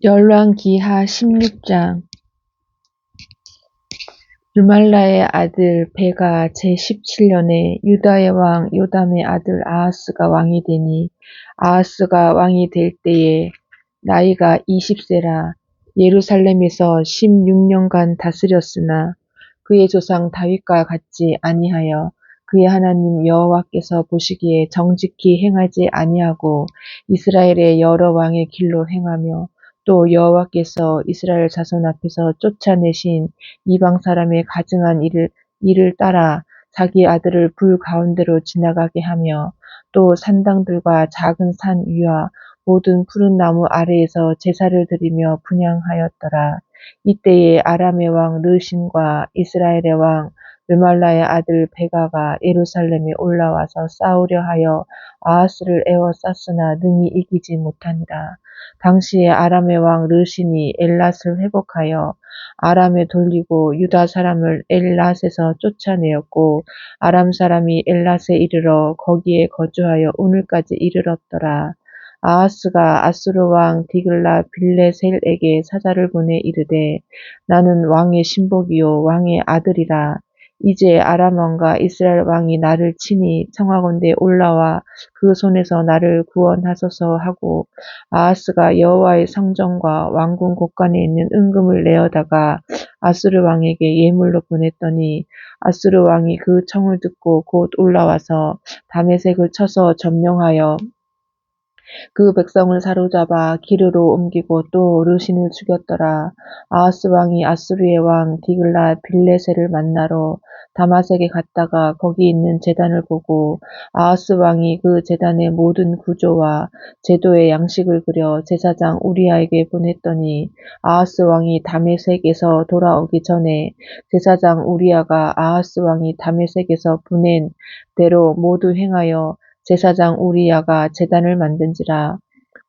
열왕기하 16장. 르말라의 아들 베가 제17년에 유다의 왕 요담의 아들 아하스가 왕이 되니, 아하스가 왕이 될 때에 나이가 20세라 예루살렘에서 16년간 다스렸으나 그의 조상 다윗과 같지 아니하여 그의 하나님 여호와께서 보시기에 정직히 행하지 아니하고 이스라엘의 여러 왕의 길로 행하며, 또 여호와께서 이스라엘 자손 앞에서 쫓아내신 이방 사람의 가증한 일을 따라 자기 아들을 불 가운데로 지나가게 하며, 또 산당들과 작은 산 위와 모든 푸른 나무 아래에서 제사를 드리며 분향하였더라. 이때에 아람의 왕 르신과 이스라엘의 왕 르말라의 아들 베가가 예루살렘에 올라와서 싸우려 하여 아하스를 에워쌌으나 능히 이기지 못하니라. 당시에 아람의 왕 르신이 엘랏을 회복하여 아람에 돌리고 유다 사람을 엘랏에서 쫓아내었고, 아람 사람이 엘랏에 이르러 거기에 거주하여 오늘까지 이르렀더라. 아하스가 아수르 왕 디글라 빌레셀에게 사자를 보내 이르되, 나는 왕의 신복이요 왕의 아들이라. 이제 아람 왕과 이스라엘 왕이 나를 치니 청하건대 올라와 그 손에서 나를 구원하소서 하고, 아하스가 여호와의 성전과 왕궁 곳간에 있는 은금을 내어다가 아수르 왕에게 예물로 보냈더니, 아수르 왕이 그 청을 듣고 곧 올라와서 다메섹을 쳐서 점령하여 그 백성을 사로잡아 기르로 옮기고 또 르신을 죽였더라. 아하스 왕이 아수르의 왕 디글라 빌레셀을 만나러 다마섹에 갔다가 거기 있는 제단을 보고, 아하스 왕이 그 제단의 모든 구조와 제도의 양식을 그려 제사장 우리아에게 보냈더니, 아하스 왕이 다메섹에서 돌아오기 전에 제사장 우리아가 아하스 왕이 다메섹에서 보낸 대로 모두 행하여 제사장 우리야가 제단을 만든지라.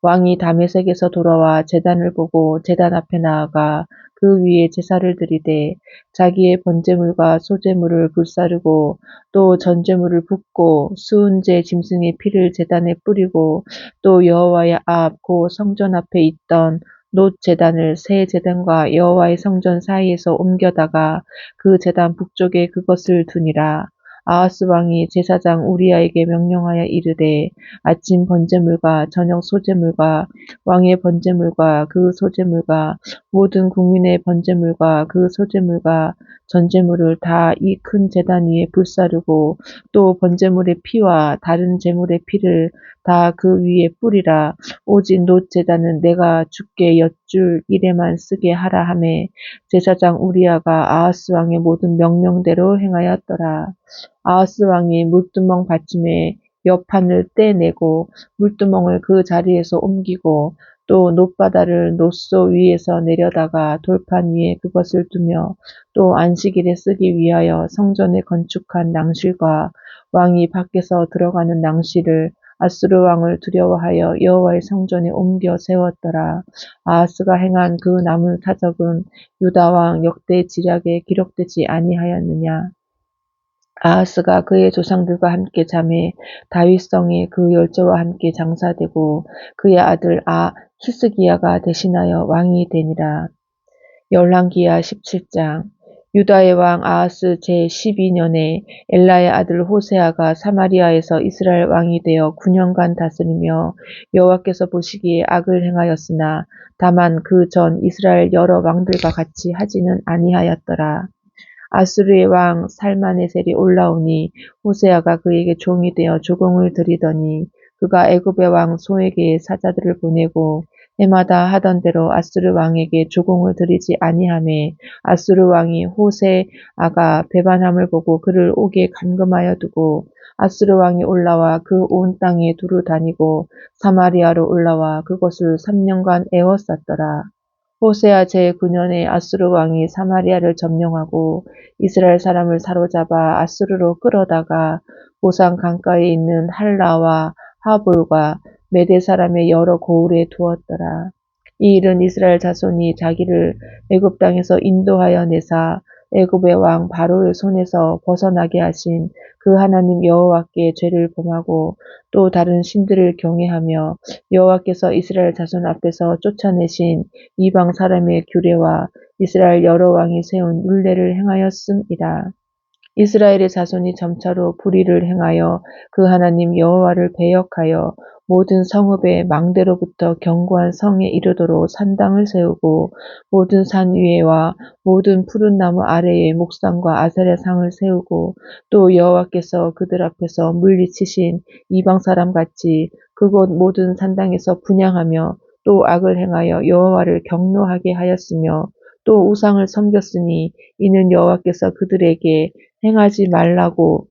왕이 다메섹에서 돌아와 제단을 보고 제단 앞에 나아가 그 위에 제사를 드리되, 자기의 번제물과 소제물을 불사르고 또 전제물을 붓고 수은제 짐승의 피를 제단에 뿌리고, 또 여호와의 앞 곧 성전 앞에 있던 놋 제단을 새 제단과 여호와의 성전 사이에서 옮겨다가 그 제단 북쪽에 그것을 두니라. 아하스 왕이 제사장 우리아에게 명령하여 이르되, 아침 번제물과 저녁 소제물과 왕의 번제물과 그 소제물과 모든 국민의 번제물과 그 소제물과 전제물을 다 이 큰 제단 위에 불사르고, 또 번제물의 피와 다른 제물의 피를 다 그 위에 뿌리라. 오직 놋 제단은 내가 주께 여쭐 일에만 쓰게 하라 하매, 제사장 우리아가 아하스 왕의 모든 명령대로 행하였더라. 아하스 왕이 물두멍 받침에 옆판을 떼내고 물두멍을 그 자리에서 옮기고, 또 놋바다를 놋소 위에서 내려다가 돌판 위에 그것을 두며, 또 안식일에 쓰기 위하여 성전에 건축한 낭실과 왕이 밖에서 들어가는 낭실을 아수르 왕을 두려워하여 여호와의 성전에 옮겨 세웠더라. 아하스가 행한 그 남은 사적은 유다 왕 역대 지략에 기록되지 아니하였느냐. 아하스가 그의 조상들과 함께 잠에 다윗성에 그 열조와 함께 장사되고, 그의 아들 히스기야가 대신하여 왕이 되니라. 열왕기하 17장. 유다의 왕 아하스 제12년에 엘라의 아들 호세아가 사마리아에서 이스라엘 왕이 되어 9년간 다스리며, 여호와께서 보시기에 악을 행하였으나 다만 그 전 이스라엘 여러 왕들과 같이 하지는 아니하였더라. 아수르의 왕 살마네셀이 올라오니 호세아가 그에게 종이 되어 조공을 드리더니, 그가 애굽의 왕 소에게 사자들을 보내고 해마다 하던 대로 아수르 왕에게 조공을 드리지 아니하매, 아수르 왕이 호세아가 배반함을 보고 그를 옥에 감금하여 두고, 아수르 왕이 올라와 그 온 땅에 두루 다니고 사마리아로 올라와 그것을 3년간 에워쌌더라. 호세아 제9년에 아수르 왕이 사마리아를 점령하고 이스라엘 사람을 사로잡아 아수르로 끌어다가 고산 강가에 있는 할라와 하볼과 메대 사람의 여러 고을에 두었더라. 이 일은 이스라엘 자손이 자기를 애굽 땅에서 인도하여 내사 애굽의 왕 바로의 손에서 벗어나게 하신 그 하나님 여호와께 죄를 범하고 또 다른 신들을 경외하며 여호와께서 이스라엘 자손 앞에서 쫓아내신 이방 사람의 규례와 이스라엘 여러 왕이 세운 율례를 행하였음이라. 이스라엘의 자손이 점차로 불의를 행하여 그 하나님 여호와를 배역하여 모든 성읍의 망대로부터 견고한 성에 이르도록 산당을 세우고 모든 산 위에와 모든 푸른 나무 아래에 목상과 아세라 상을 세우고 또 여호와께서 그들 앞에서 물리치신 이방 사람 같이 그곳 모든 산당에서 분향하며 또 악을 행하여 여호와를 경노하게 하였으며 또 우상을 섬겼으니 이는 여호와께서 그들에게 행하지 말라고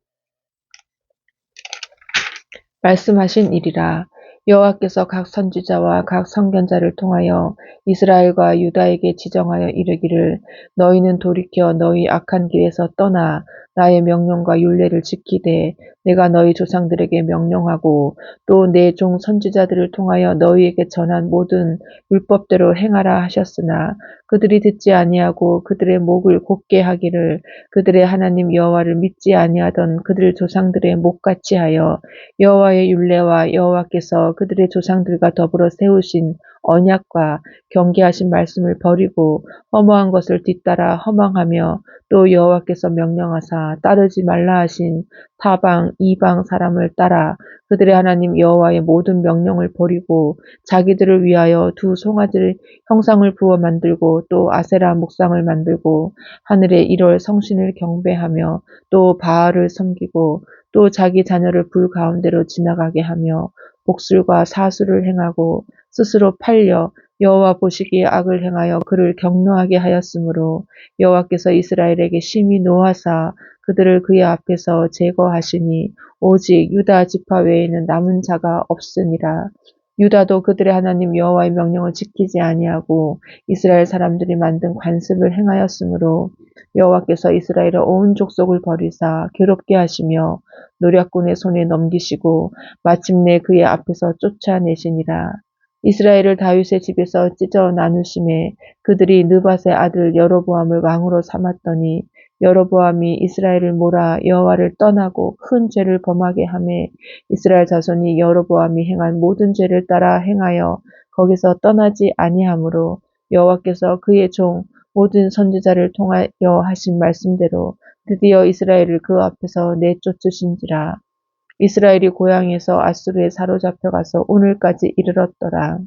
말씀하신 일이라. 여호와께서 각 선지자와 각 선견자를 통하여 이스라엘과 유다에게 지정하여 이르기를 너희는 돌이켜 너희 악한 길에서 떠나 나의 명령과 율례를 지키되 내가 너희 조상들에게 명령하고 또 내 종 선지자들을 통하여 너희에게 전한 모든 율법대로 행하라 하셨으나 그들이 듣지 아니하고 그들의 목을 곧게 하기를 그들의 하나님 여호와를 믿지 아니하던 그들 조상들의 목같이 하여 여호와의 율례와 여호와께서 그들의 조상들과 더불어 세우신 언약과 경계하신 말씀을 버리고 허무한 것을 뒤따라 허망하며 또 여호와께서 명령하사 따르지 말라 하신 타방 이방 사람을 따라 그들의 하나님 여호와의 모든 명령을 버리고 자기들을 위하여 두 송아지를 형상을 부어 만들고 또 아세라 목상을 만들고 하늘의 1월 성신을 경배하며 또 바알을 섬기고 또 자기 자녀를 불 가운데로 지나가게 하며 복술과 사수를 행하고 스스로 팔려 여호와 보시기에 악을 행하여 그를 경노하게 하였으므로 여호와께서 이스라엘에게 심히 노하사 그들을 그의 앞에서 제거하시니 오직 유다 지파 외에는 남은 자가 없으니라. 유다도 그들의 하나님 여호와의 명령을 지키지 아니하고 이스라엘 사람들이 만든 관습을 행하였으므로 여호와께서 이스라엘의 온 족속을 버리사 괴롭게 하시며 노략군의 손에 넘기시고 마침내 그의 앞에서 쫓아내시니라. 이스라엘을 다윗의 집에서 찢어 나누심에 그들이 느밧의 아들 여로보암을 왕으로 삼았더니 여로보암이 이스라엘을 몰아 여호와를 떠나고 큰 죄를 범하게 하매 이스라엘 자손이 여로보암이 행한 모든 죄를 따라 행하여 거기서 떠나지 아니하므로 여호와께서 그의 종 모든 선지자를 통하여 하신 말씀대로 드디어 이스라엘을 그 앞에서 내쫓으신지라. 이스라엘이 고향에서 아수르에 사로잡혀 가서 오늘까지 이르렀더라.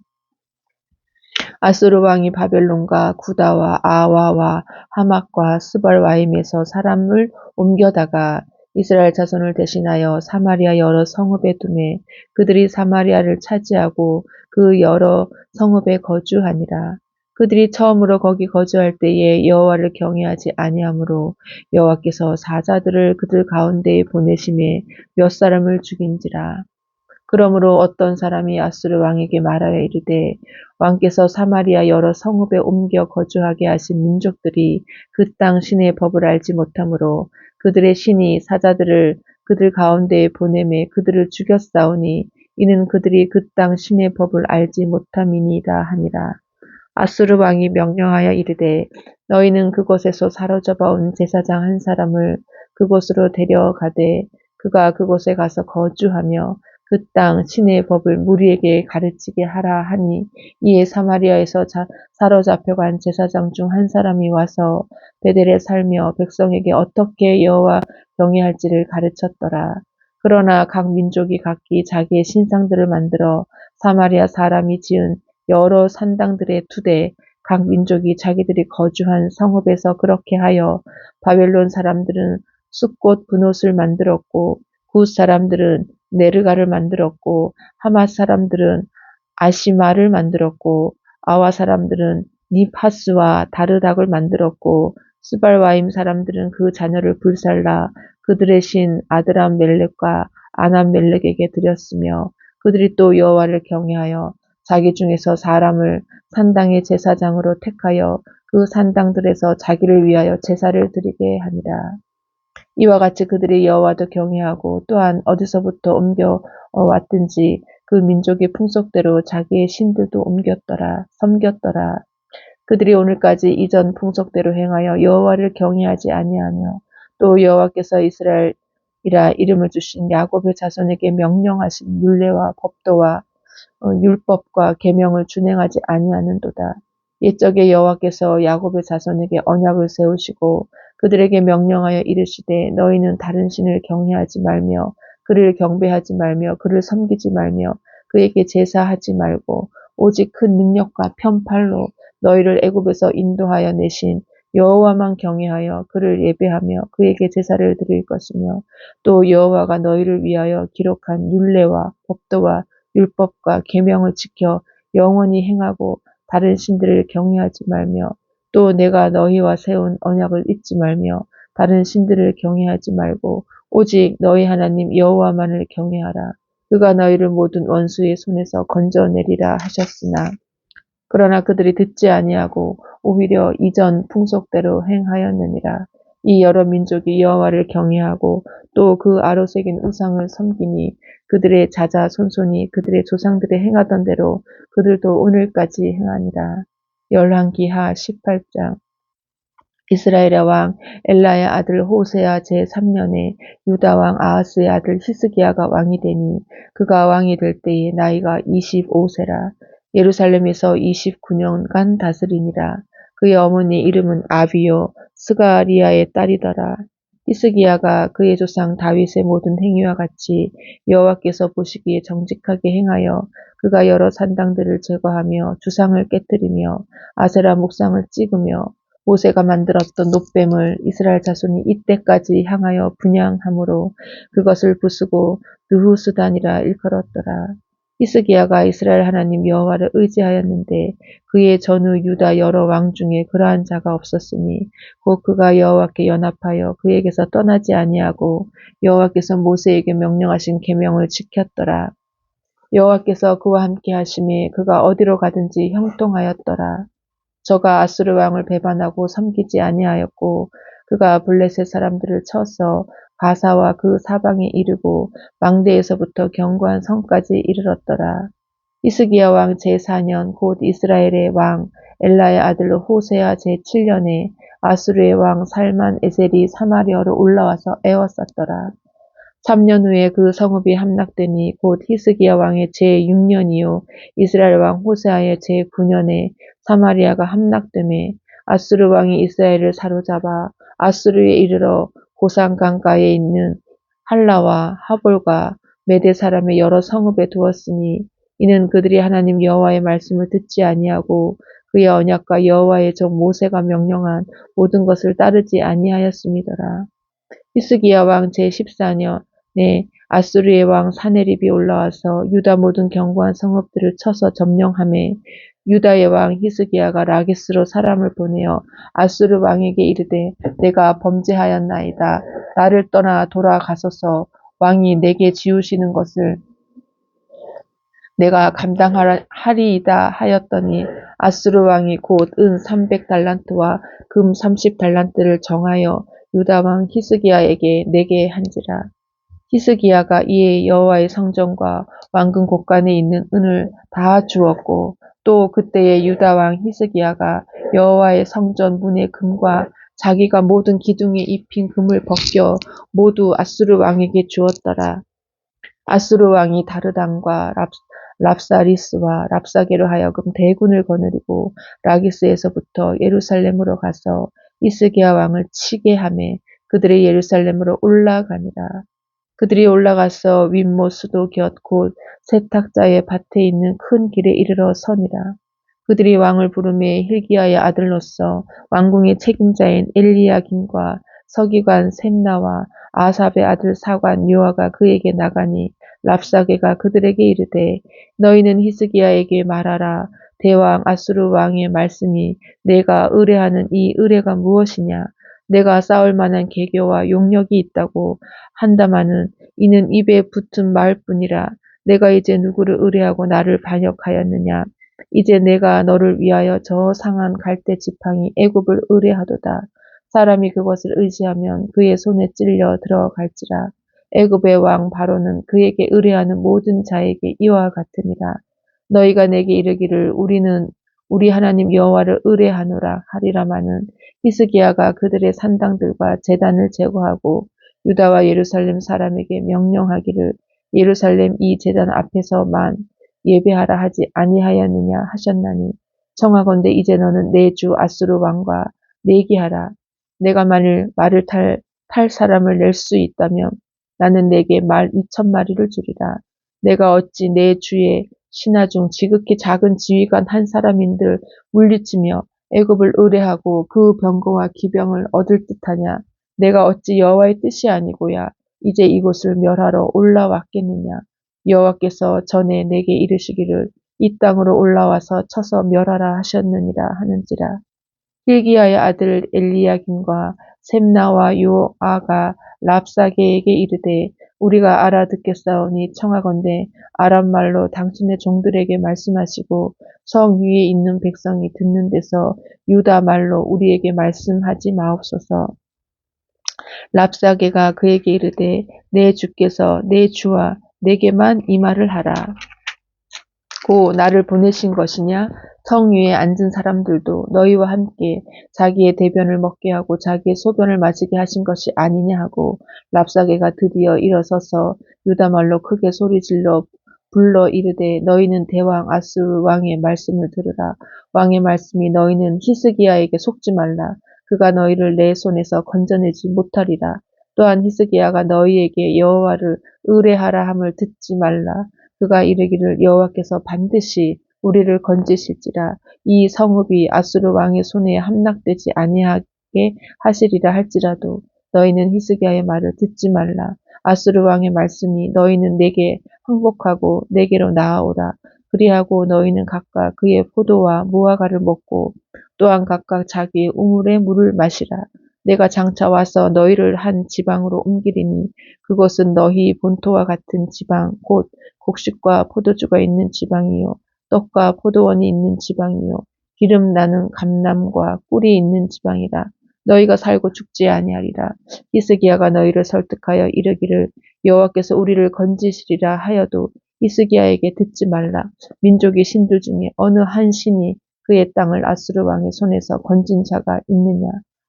아수르 왕이 바벨론과 구다와 아와와 하맛과 스발와임에서 사람을 옮겨다가 이스라엘 자손을 대신하여 사마리아 여러 성읍에 두매 그들이 사마리아를 차지하고 그 여러 성읍에 거주하니라. 그들이 처음으로 거기 거주할 때에 여호와를 경외하지 아니하므로 여호와께서 사자들을 그들 가운데에 보내심에 몇 사람을 죽인지라. 그러므로 어떤 사람이 아수르 왕에게 말하여 이르되 왕께서 사마리아 여러 성읍에 옮겨 거주하게 하신 민족들이 그 땅 신의 법을 알지 못하므로 그들의 신이 사자들을 그들 가운데에 보내매 그들을 죽였사오니 이는 그들이 그 땅 신의 법을 알지 못함이니이다 하니라. 아수르 왕이 명령하여 이르되 너희는 그곳에서 사로잡아 온 제사장 한 사람을 그곳으로 데려가되 그가 그곳에 가서 거주하며 그 땅 신의 법을 무리에게 가르치게 하라 하니 이에 사마리아에서 사로잡혀간 제사장 중 한 사람이 와서 베델에 살며 백성에게 어떻게 여호와 경외할지를 가르쳤더라. 그러나 각 민족이 각기 자기의 신상들을 만들어 사마리아 사람이 지은 여러 산당들에 두되 각 민족이 자기들이 거주한 성읍에서 그렇게 하여 바벨론 사람들은 숫꽃 분옷을 만들었고 굿 사람들은 네르가를 만들었고 하맛 사람들은 아시마를 만들었고 아와 사람들은 닙하스와 다르닥을 만들었고 스발와임 사람들은 그 자녀를 불살라 그들의 신 아드람 멜렉과 아남 멜렉에게 드렸으며 그들이 또 여호와를 경외하여 자기 중에서 사람을 산당의 제사장으로 택하여 그 산당들에서 자기를 위하여 제사를 드리게 하니라. 이와 같이 그들이 여호와도 경외하고 또한 어디서부터 옮겨 왔든지 그 민족의 풍속대로 자기의 신들도 섬겼더라. 그들이 오늘까지 이전 풍속대로 행하여 여호와를 경외하지 아니하며 또 여호와께서 이스라엘이라 이름을 주신 야곱의 자손에게 명령하신 율례와 법도와 율법과 계명을 준행하지 아니하는도다. 옛적에 여호와께서 야곱의 자손에게 언약을 세우시고 그들에게 명령하여 이르시되 너희는 다른 신을 경외하지 말며 그를 경배하지 말며 그를 섬기지 말며 그에게 제사하지 말고 오직 큰 능력과 편팔로 너희를 애굽에서 인도하여 내신 여호와만 경외하여 그를 예배하며 그에게 제사를 드릴 것이며 또 여호와가 너희를 위하여 기록한 율례와 법도와 율법과 계명을 지켜 영원히 행하고 다른 신들을 경외하지 말며 또 내가 너희와 세운 언약을 잊지 말며 다른 신들을 경외하지 말고 오직 너희 하나님 여호와만을 경외하라. 그가 너희를 모든 원수의 손에서 건져내리라 하셨으나 그러나 그들이 듣지 아니하고 오히려 이전 풍속대로 행하였느니라. 이 여러 민족이 여호와를 경외하고 또 그 아로 새긴 우상을 섬기니 그들의 자자손손이 그들의 조상들의 행하던 대로 그들도 오늘까지 행하니라. 열왕기하 18장. 이스라엘의 왕 엘라의 아들 호세아 제3년에 유다 왕 아하스의 아들 히스기야가 왕이 되니 그가 왕이 될 때에 나이가 25세라. 예루살렘에서 29년간 다스리니라. 그의 어머니 이름은 아비요 스가리아의 딸이더라. 히스기야가 그의 조상 다윗의 모든 행위와 같이 여호와께서 보시기에 정직하게 행하여 그가 여러 산당들을 제거하며 주상을 깨뜨리며 아세라 목상을 찍으며 모세가 만들었던 놋뱀을 이스라엘 자손이 이때까지 향하여 분향함으로 그것을 부수고 느후스단이라 일컬었더라. 히스기야가 이스라엘 하나님 여호와를 의지하였는데 그의 전후 유다 여러 왕 중에 그러한 자가 없었으니 곧 그가 여호와께 연합하여 그에게서 떠나지 아니하고 여호와께서 모세에게 명령하신 계명을 지켰더라. 여호와께서 그와 함께 하심에 그가 어디로 가든지 형통하였더라. 저가 아수르 왕을 배반하고 섬기지 아니하였고 그가 블레셋 사람들을 쳐서 가사와 그 사방에 이르고 망대에서부터 견고한 성까지 이르렀더라. 히스기야 왕 제4년 곧 이스라엘의 왕 엘라의 아들 호세아 제7년에 아수르의 왕 살만 에셀이 사마리아로 올라와서 애워쌌더라. 3년 후에 그 성읍이 함락되니 곧 히스기야 왕의 제6년이요 이스라엘 왕 호세아의 제9년에 사마리아가 함락되매 아수르 왕이 이스라엘을 사로잡아 아수르에 이르러 고산 강가에 있는 할라와 하볼과 메대 사람의 여러 성읍에 두었으니 이는 그들이 하나님 여호와의 말씀을 듣지 아니하고 그의 언약과 여호와의 종 모세가 명령한 모든 것을 따르지 아니하였음이더라. 히스기야 왕 제14년에 아수르의 왕 사네립이 올라와서 유다 모든 견고한 성읍들을 쳐서 점령하매 유다의 왕 히스기야가 라기스로 사람을 보내어 아수르 왕에게 이르되 내가 범죄하였나이다. 나를 떠나 돌아가소서. 왕이 내게 지우시는 것을 내가 감당하리이다 하였더니 아수르 왕이 곧 은 300달란트와 금 30달란트를 정하여 유다 왕 히스기야에게 내게 한지라. 히스기야가 이에 여호와의 성전과 왕궁 곳간에 있는 은을 다 주었고 또 그때에 유다 왕 히스기야가 여호와의 성전 문의 금과 자기가 모든 기둥에 입힌 금을 벗겨 모두 아수르 왕에게 주었더라. 아수르 왕이 다르단과 랍사리스와 랍사게로 하여금 대군을 거느리고 라기스에서부터 예루살렘으로 가서 히스기야 왕을 치게 하매 그들이 예루살렘으로 올라가니라. 그들이 올라가서 윗모 수도 곁 곧 세탁자의 밭에 있는 큰 길에 이르러 서니라. 그들이 왕을 부르매 hil기야의 아들로서 왕궁의 책임자인 엘리야김과 서기관 셈나와 아삽의 아들 사관 요아가 그에게 나가니 랍사게가 그들에게 이르되 너희는 히스기야에게 말하라. 대왕 아수르 왕의 말씀이 내가 의뢰하는 이 의뢰가 무엇이냐. 내가 싸울 만한 계교와 용력이 있다고 한다마는 이는 입에 붙은 말뿐이라. 내가 이제 누구를 의뢰하고 나를 반역하였느냐. 이제 내가 너를 위하여 저 상한 갈대 지팡이 애굽을 의뢰하도다. 사람이 그것을 의지하면 그의 손에 찔려 들어갈지라. 애굽의 왕 바로는 그에게 의뢰하는 모든 자에게 이와 같으니라. 너희가 내게 이르기를 우리는 우리 하나님 여호와를 의뢰하노라 하리라마는 히스기야가 그들의 산당들과 제단을 제거하고 유다와 예루살렘 사람에게 명령하기를 예루살렘 이 제단 앞에서만 예배하라 하지 아니하였느냐 하셨나니 청하건대 이제 너는 내 주 아수르 왕과 내기하라. 내가 만일 말을 탈 사람을 낼 수 있다면 나는 내게 말 2,000마리를 주리라. 내가 어찌 내 주의 신하 중 지극히 작은 지휘관 한 사람인들 물리치며 애굽을 의뢰하고 그 병거와 기병을 얻을 듯하냐. 내가 어찌 여호와의 뜻이 아니고야 이제 이곳을 멸하러 올라왔겠느냐. 여호와께서 전에 내게 이르시기를 이 땅으로 올라와서 쳐서 멸하라 하셨느니라 하는지라. hil기야의 아들 엘리야김과 셈나와 요아가 랍사게에게 이르되 우리가 알아듣겠사오니 청하건대 아람 말로 당신의 종들에게 말씀하시고 성 위에 있는 백성이 듣는 데서 유다 말로 우리에게 말씀하지 마옵소서. 랍사게가 그에게 이르되 내 주께서 내 주와 내게만 이 말을 하라. 고 나를 보내신 것이냐? 성 위에 앉은 사람들도 너희와 함께 자기의 대변을 먹게 하고 자기의 소변을 마시게 하신 것이 아니냐 하고 랍사게가 드디어 일어서서 유다 말로 크게 소리질러 불러 이르되 너희는 대왕 아수르 왕의 말씀을 들으라. 왕의 말씀이 너희는 히스기야에게 속지 말라. 그가 너희를 내 손에서 건져내지 못하리라. 또한 히스기야가 너희에게 여호와를 의뢰하라 함을 듣지 말라. 그가 이르기를 여호와께서 반드시 우리를 건지실지라. 이 성읍이 아수르 왕의 손에 함락되지 아니하게 하시리라 할지라도 너희는 히스기야의 말을 듣지 말라. 아수르 왕의 말씀이 너희는 내게 항복하고 내게로 나아오라. 그리하고 너희는 각각 그의 포도와 무화과를 먹고 또한 각각 자기의 우물의 물을 마시라. 내가 장차 와서 너희를 한 지방으로 옮기리니 그곳은 너희 본토와 같은 지방 곧 곡식과 포도주가 있는 지방이요 떡과 포도원이 있는 지방이요 기름 나는 감람과 꿀이 있는 지방이라. 너희가 살고 죽지 아니하리라. 히스기야가 너희를 설득하여 이르기를 여호와께서 우리를 건지시리라 하여도 히스기야에게 듣지 말라. 민족의 신들 중에 어느 한 신이 그의 땅을 아수르 왕의 손에서 건진 자가 있느냐.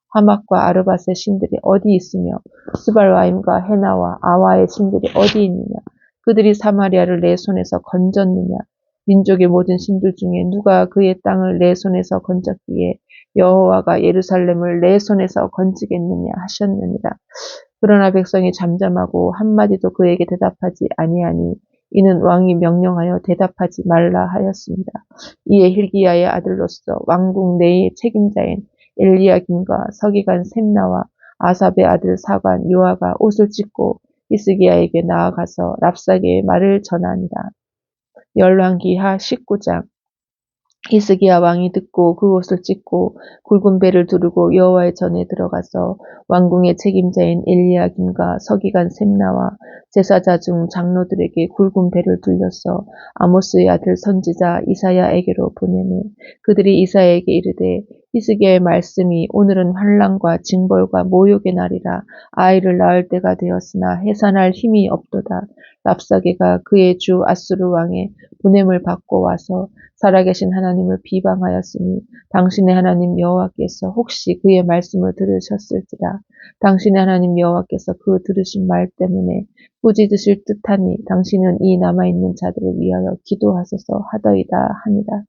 하맛과 아르밧의 신들이 어디 있으며 스발와임과 헤나와 아와의 신들이 어디 있느냐. 그들이 사마리아를 내 손에서 건졌느냐. 민족의 모든 신들 중에 누가 그의 땅을 내 손에서 건졌기에 여호와가 예루살렘을 내 손에서 건지겠느냐 하셨느니라. 그러나 백성이 잠잠하고 한마디도 그에게 대답하지 아니하니 이는 왕이 명령하여 대답하지 말라 하였습니다. 이에 hil기야의 아들로서 왕궁 내의 책임자인 엘리야김과 서기관 셈나와 아삽의 아들 사관 요아가 옷을 찢고 히스기야에게 나아가서 랍사게의 말을 전하니라. 열왕기하 19장. 히스기야 왕이 듣고 그 옷을 찢고 굵은 배를 두르고 여호와의 전에 들어가서 왕궁의 책임자인 엘리야김과 서기관 셈나와 제사자 중 장로들에게 굵은 배를 둘러서 아모스의 아들 선지자 이사야에게로 보내매 그들이 이사야에게 이르되 히스기야의 말씀이 오늘은 환난과 징벌과 모욕의 날이라. 아이를 낳을 때가 되었으나 해산할 힘이 없도다. 랍사게가 그의 주 아수르 왕의 보냄을 받고 와서 살아계신 하나님을 비방하였으니 당신의 하나님 여호와께서 혹시 그의 말씀을 들으셨을지라. 당신의 하나님 여호와께서 그 들으신 말 때문에 꾸짖으실 듯하니 당신은 이 남아있는 자들을 위하여 기도하소서 하더이다 하니라.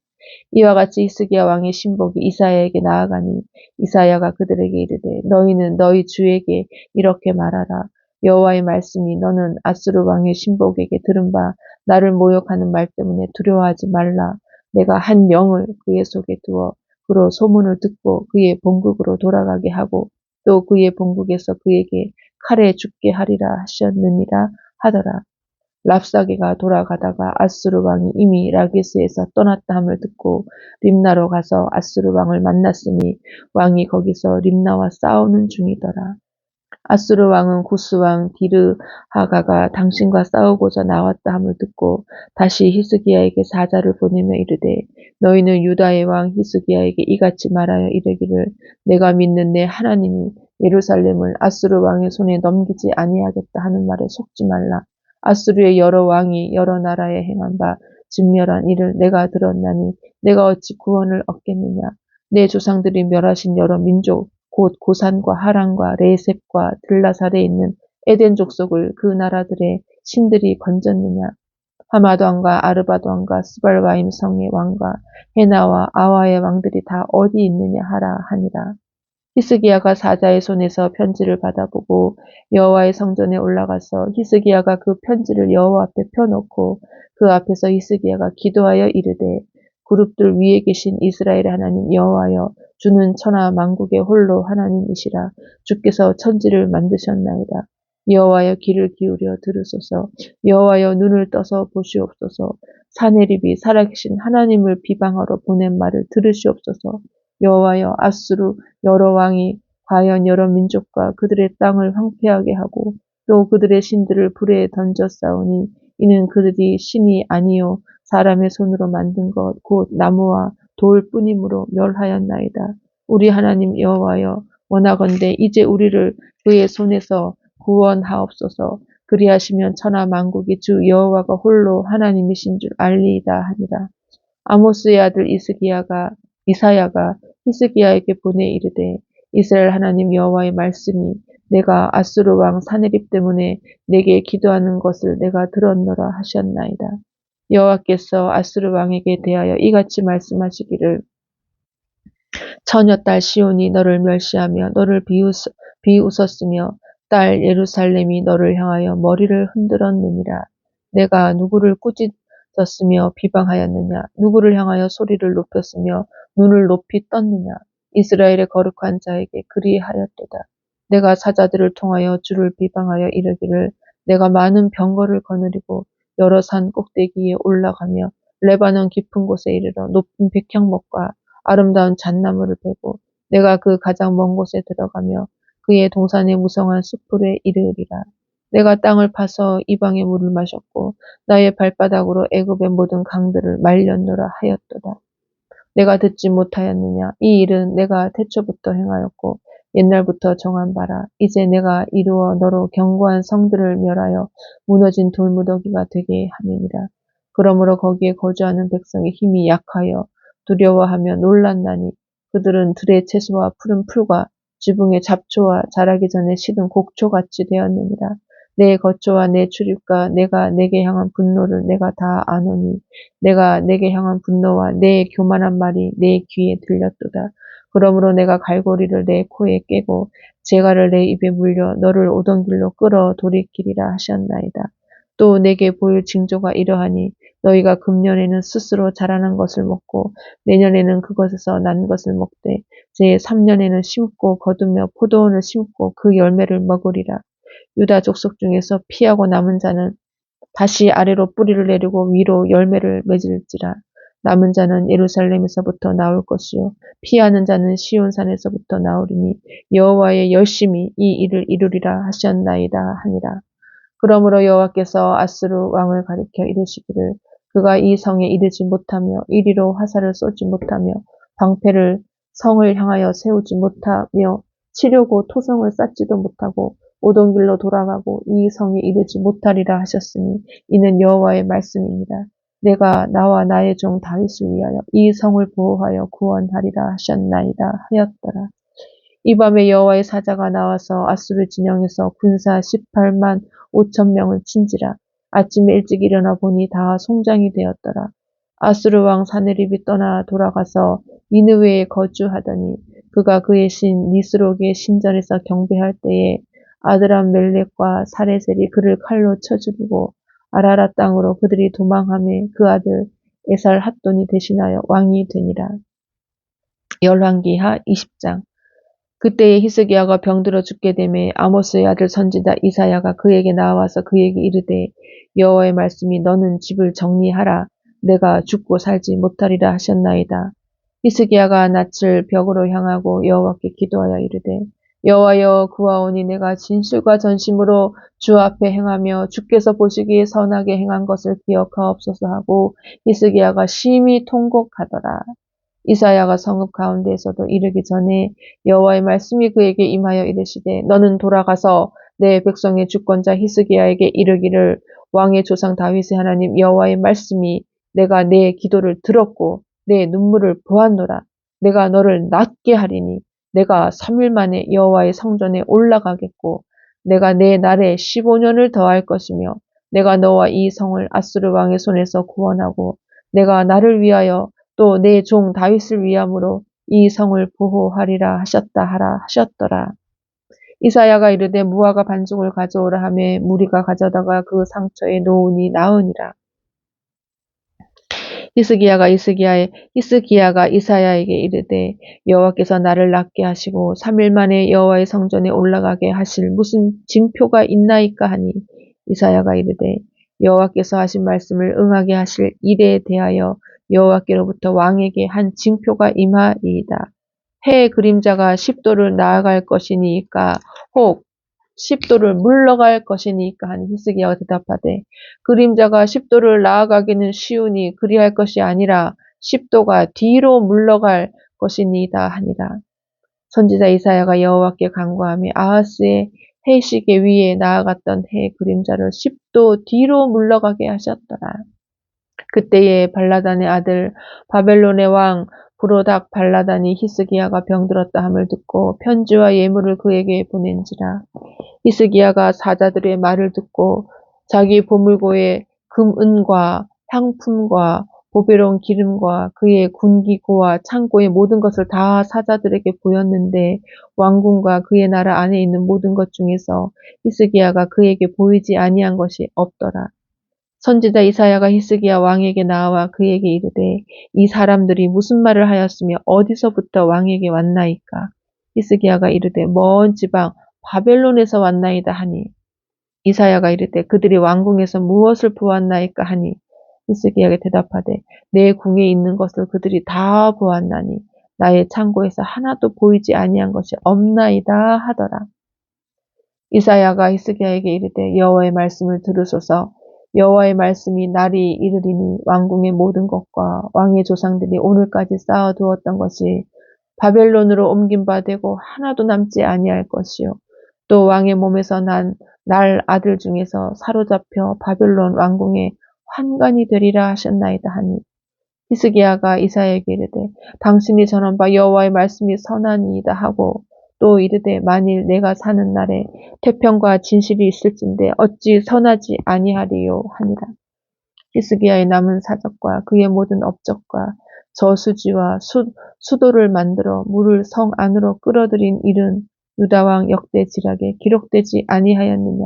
이와 같이 히스기야 왕의 신복이 이사야에게 나아가니 이사야가 그들에게 이르되 너희는 너희 주에게 이렇게 말하라. 여호와의 말씀이 너는 아수르 왕의 신복에게 들은 바 나를 모욕하는 말 때문에 두려워하지 말라. 내가 한 명을 그의 속에 두어 그로 소문을 듣고 그의 본국으로 돌아가게 하고 또 그의 본국에서 그에게 칼에 죽게 하리라 하셨느니라 하더라. 랍사게가 돌아가다가 아수르 왕이 이미 라기스에서 떠났다 함을 듣고 림나로 가서 아수르 왕을 만났으니 왕이 거기서 림나와 싸우는 중이더라. 아수르 왕은 구스 왕 디르하가가 당신과 싸우고자 나왔다 함을 듣고 다시 히스기야에게 사자를 보내며 이르되 너희는 유다의 왕 히스기야에게 이같이 말하여 이르기를 내가 믿는 내 하나님이 예루살렘을 아수르 왕의 손에 넘기지 아니하겠다 하는 말에 속지 말라. 아수르의 여러 왕이 여러 나라에 행한 바 진멸한 일을 내가 들었나니 내가 어찌 구원을 얻겠느냐. 내 조상들이 멸하신 여러 민족 곧 고산과 하란과 레셉과 들라살에 있는 에덴 족속을 그 나라들의 신들이 건졌느냐. 하마도 왕과 아르바도 왕과 스발바임 성의 왕과 헤나와 아와의 왕들이 다 어디 있느냐 하라 하니라. 히스기야가 사자의 손에서 편지를 받아보고 여호와의 성전에 올라가서 히스기야가 그 편지를 여호와 앞에 펴놓고 그 앞에서 히스기야가 기도하여 이르되 그룹들 위에 계신 이스라엘의 하나님 여호와여 주는 천하 만국의 홀로 하나님이시라. 주께서 천지를 만드셨나이다. 여호와여 귀를 기울여 들으소서. 여호와여 눈을 떠서 보시옵소서. 사내립이 살아계신 하나님을 비방하러 보낸 말을 들으시옵소서. 여호와여 아수르 여러 왕이 과연 여러 민족과 그들의 땅을 황폐하게 하고 또 그들의 신들을 불에 던져 싸우니 이는 그들이 신이 아니요 사람의 손으로 만든 것 곧 나무와 돌 뿐이므로 멸하였나이다. 우리 하나님 여호와여 원하건대 이제 우리를 그의 손에서 구원하옵소서. 그리하시면 천하 만국의 주 여호와가 홀로 하나님이신 줄 알리이다 하니라. 아모스의 아들 이사야가 히스기야에게 보내 이르되 이스라엘 하나님 여호와의 말씀이 내가 아수르 왕 사네립 때문에 내게 기도하는 것을 내가 들었노라 하셨나이다. 여호와께서 아수르 왕에게 대하여 이같이 말씀하시기를 처녀 딸 시온이 너를 멸시하며 너를 비웃었으며 딸 예루살렘이 너를 향하여 머리를 흔들었느니라. 내가 누구를 꾸짖었으며 비방하였느냐? 누구를 향하여 소리를 높였으며 눈을 높이 떴느냐? 이스라엘의 거룩한 자에게 그리하였도다. 내가 사자들을 통하여 주를 비방하여 이르기를 내가 많은 병거를 거느리고 여러 산 꼭대기에 올라가며 레바논 깊은 곳에 이르러 높은 백향목과 아름다운 잣나무를 베고 내가 그 가장 먼 곳에 들어가며 그의 동산의 무성한 숲풀에 이르리라. 내가 땅을 파서 이방의 물을 마셨고 나의 발바닥으로 애굽의 모든 강들을 말렸노라 하였도다. 내가 듣지 못하였느냐? 이 일은 내가 태초부터 행하였고 옛날부터 정한 바라. 이제 내가 이루어 너로 견고한 성들을 멸하여 무너진 돌무더기가 되게 함이니라. 그러므로 거기에 거주하는 백성의 힘이 약하여 두려워하며 놀랐나니 그들은 들의 채소와 푸른 풀과 지붕의 잡초와 자라기 전에 시든 곡초같이 되었느니라. 내 거초와 내 출입과 내가 내게 향한 분노를 내가 다 아노니 내가 내게 향한 분노와 내 교만한 말이 내 귀에 들렸도다. 그러므로 내가 갈고리를 내 코에 깨고 재갈을 내 입에 물려 너를 오던 길로 끌어 돌이키리라 하셨나이다. 또 내게 보일 징조가 이러하니 너희가 금년에는 스스로 자라난 것을 먹고 내년에는 그것에서 난 것을 먹되 제3년에는 심고 거두며 포도원을 심고 그 열매를 먹으리라. 유다 족속 중에서 피하고 남은 자는 다시 아래로 뿌리를 내리고 위로 열매를 맺을지라. 남은 자는 예루살렘에서부터 나올 것이요 피하는 자는 시온산에서부터 나오리니 여호와의 열심히 이 일을 이루리라 하셨나이다 하니라. 그러므로 여호와께서 아수르 왕을 가리켜 이르시기를 그가 이 성에 이르지 못하며 이리로 화살을 쏘지 못하며 방패를 성을 향하여 세우지 못하며 치려고 토성을 쌓지도 못하고 오던 길로 돌아가고 이 성에 이르지 못하리라 하셨으니 이는 여호와의 말씀입니다. 내가 나와 나의 종 다윗을 위하여 이 성을 보호하여 구원하리라 하셨나이다 하였더라. 이 밤에 여호와의 사자가 나와서 아수르 진영에서 군사 18만 5천 명을 친지라. 아침에 일찍 일어나 보니 다 송장이 되었더라. 아수르 왕 사네립이 떠나 돌아가서 니느웨에 거주하더니 그가 그의 신 니스록의 신전에서 경배할 때에 아드람 멜렉과 사레셀이 그를 칼로 쳐 죽이고 아라라 땅으로 그들이 도망하며 그 아들 에살 핫돈이 대신하여 왕이 되니라. 열왕기하 20장. 그때에 히스기야가 병들어 죽게 되매 아모스의 아들 선지자 이사야가 그에게 나와서 그에게 이르되 여호와의 말씀이 너는 집을 정리하라. 내가 죽고 살지 못하리라 하셨나이다. 히스기야가 낯을 벽으로 향하고 여호와께 기도하여 이르되 여호와여 구하오니 내가 진실과 전심으로 주 앞에 행하며 주께서 보시기에 선하게 행한 것을 기억하옵소서 하고 히스기야가 심히 통곡하더라. 이사야가 성읍 가운데에서도 이르기 전에 여호와의 말씀이 그에게 임하여 이르시되 너는 돌아가서 내 백성의 주권자 히스기야에게 이르기를 왕의 조상 다윗의 하나님 여호와의 말씀이 내가 내 기도를 들었고 내 눈물을 보았노라. 내가 너를 낫게 하리니 내가 3일 만에 여호와의 성전에 올라가겠고 내가 내 날에 15년을 더할 것이며 내가 너와 이 성을 아수르 왕의 손에서 구원하고 내가 나를 위하여 또 내 종 다윗을 위함으로 이 성을 보호하리라 하셨다 하라 하셨더라. 이사야가 이르되 무화과 반죽을 가져오라 하매 무리가 가져다가 그 상처에 놓으니 나으니라. 히스기야가 이사야에게 이르되 여호와께서 나를 낫게 하시고 3일 만에 여호와의 성전에 올라가게 하실 무슨 징표가 있나이까 하니 이사야가 이르되 여호와께서 하신 말씀을 응하게 하실 일에 대하여 여호와께로부터 왕에게 한 징표가 임하리이다. 해의 그림자가 10도를 나아갈 것이니까 혹 10도를 물러갈 것이니까 하니 히스기야가 대답하되 그림자가 10도를 나아가기는 쉬우니 그리할 것이 아니라 10도가 뒤로 물러갈 것이니이다 하니라. 선지자 이사야가 여호와께 간구하며 아하스의 해시계 위에 나아갔던 해의 그림자를 10도 뒤로 물러가게 하셨더라. 그때에 발라단의 아들 바벨론의 왕 브로닥 발라단이 히스기야가 병들었다 함을 듣고 편지와 예물을 그에게 보낸지라. 히스기야가 사자들의 말을 듣고 자기 보물고에 금은과 향품과 보배로운 기름과 그의 군기고와 창고의 모든 것을 다 사자들에게 보였는데 왕궁과 그의 나라 안에 있는 모든 것 중에서 히스기야가 그에게 보이지 아니한 것이 없더라. 선지자 이사야가 히스기야 왕에게 나와 그에게 이르되 이 사람들이 무슨 말을 하였으며 어디서부터 왕에게 왔나이까? 히스기야가 이르되 먼 지방 바벨론에서 왔나이다 하니 이사야가 이르되 그들이 왕궁에서 무엇을 보았나이까 하니 히스기야가 대답하되 내 궁에 있는 것을 그들이 다 보았나니 나의 창고에서 하나도 보이지 아니한 것이 없나이다 하더라. 이사야가 히스기야에게 이르되 여호와의 말씀을 들으소서. 여호와의 말씀이 날이 이르리니 왕궁의 모든 것과 왕의 조상들이 오늘까지 쌓아두었던 것이 바벨론으로 옮긴 바 되고 하나도 남지 아니할 것이요 또 왕의 몸에서 난 날 아들 중에서 사로잡혀 바벨론 왕궁의 환관이 되리라 하셨나이다 하니 히스기야가 이사야에게 이르되 당신이 전한 바 여호와의 말씀이 선하니이다 하고 또 이르되 만일 내가 사는 날에 태평과 진실이 있을진데 어찌 선하지 아니하리요 하니라. 히스기야의 남은 사적과 그의 모든 업적과 저수지와 수도를 만들어 물을 성 안으로 끌어들인 일은 유다왕 역대 지략에 기록되지 아니하였느냐.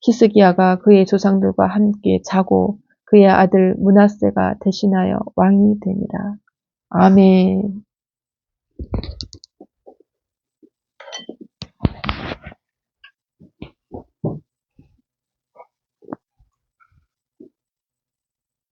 히스기야가 그의 조상들과 함께 자고 그의 아들 므낫세가 대신하여 왕이 되니라. 아멘.